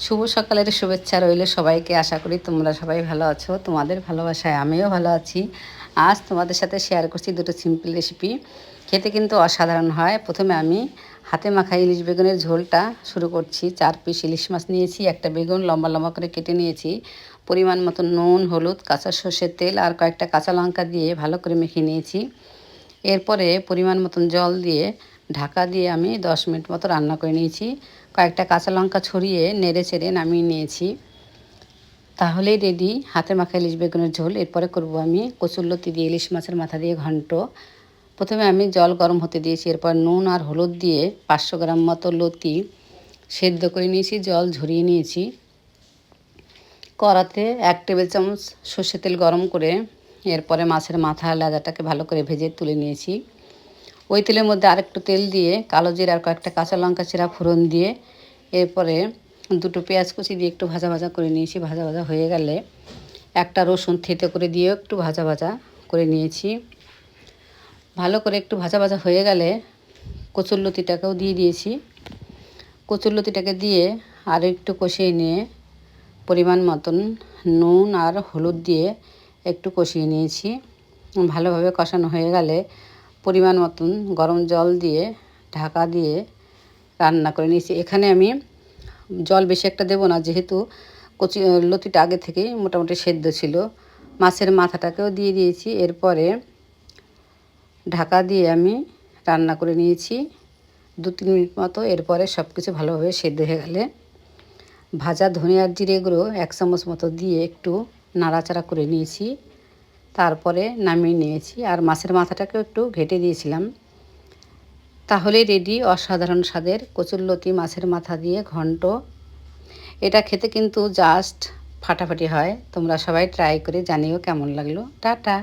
শুভ সকালের শুভেচ্ছা রইল সবাইকে। আশা করি তোমরা সবাই ভালো আছো। তোমাদের ভালোবাসায় আমিও ভালো আছি। আজ তোমাদের সাথে শেয়ার করছি দুটো সিম্পল রেসিপি। খেতে কিন্তু অসাধারণ হয়। প্রথমে আমি হাতে মাখা ইলিশ বেগুনের ঝোলটা শুরু করছি। 4 পিস ইলিশ মাছ নিয়েছি, একটা বেগুন লম্বা লম্বা করে কেটে নিয়েছি, পরিমাণ মতো নুন, হলুদ, কাঁচা সর্ষের তেল আর কয়েকটা কাঁচা লঙ্কা দিয়ে ভালো করে মেখে নিয়েছি। এরপরে পরিমাণ মতন জল দিয়ে ঢাকা দিয়ে আমি 10 মিনিট মতো রান্না করে নিয়েছি। কয়েকটা কাঁচা লঙ্কা ছড়িয়ে নেড়ে চেড়ে নামিয়ে নিয়েছি। তাহলেই রেডি হাতে মাখা ইলিশ বেগুনের ঝোল। এরপরে করব আমি কচুরলতি দিয়ে ইলিশ মাছের মাথা দিয়ে ঘন্ট। প্রথমে আমি জল গরম হতে দিয়েছি, এরপর নুন আর হলুদ দিয়ে 500 গ্রাম মতো লতি সেদ্ধ করে নিয়েছি, জল ঝরিয়ে নিয়েছি। কড়াতে 1 টেবিল চামচ সর্ষের তেল গরম করে এরপরে মাছের মাথা লাজাটাকে ভালো করে ভেজে তুলে নিয়েছি। ওই তেলের মধ্যে আরেকটু তেল দিয়ে কালো জিরা আর কয়েকটা কাঁচা লঙ্কা চিরা ফোড়ন দিয়ে এরপরে দুটো পেঁয়াজ কুচি দিয়ে একটু ভাজা ভাজা করে নিয়েছি। ভাজা ভাজা হয়ে গেলে একটা রসুন থেঁতো করে দিয়েও একটু ভাজা ভাজা করে নিয়েছি। ভালো করে একটু ভাজা ভাজা হয়ে গেলে কচুরলতিটাকেও দিয়ে দিয়েছি। কচুরলতিটাকে দিয়ে আরও একটু কষিয়ে নিয়ে পরিমাণ মতন নুন আর হলুদ দিয়ে একটু কষিয়ে নিয়েছি। ভালোভাবে কষানো হয়ে গেলে পরিমাণ মতন গরম জল দিয়ে ঢাকা দিয়ে রান্না করে নিয়েছি। এখানে আমি জল বেশি একটা দেবো না, যেহেতু লতিটা আগে থেকেই মোটামুটি সেদ্ধ ছিল। মাছের মাথাটাকেও দিয়ে দিয়েছি। এরপরে ঢাকা দিয়ে আমি রান্না করে নিয়েছি 2-3 মিনিট মতো। এরপরে সব কিছু ভালোভাবে সেদ্ধ হয়ে গেলে ভাজা ধনিয়ার জিরে গুঁড়ো 1 চামচ মতো দিয়ে একটু নাড়াচাড়া করে নিয়েছি। তারপরে নামিয়ে নিয়েছি আর মাছের মাথাটাকেও একটু ঘেটে দিয়েছিলাম। তাহলে রেডি অসাধারণ স্বাদের কচুরলতি মাছের মাথা দিয়ে ঘন্ট। এটা খেতে কিন্তু জাস্ট ফাটাফাটি হয়। তোমরা সবাই ট্রাই করে জানিও কেমন লাগলো। টাটা।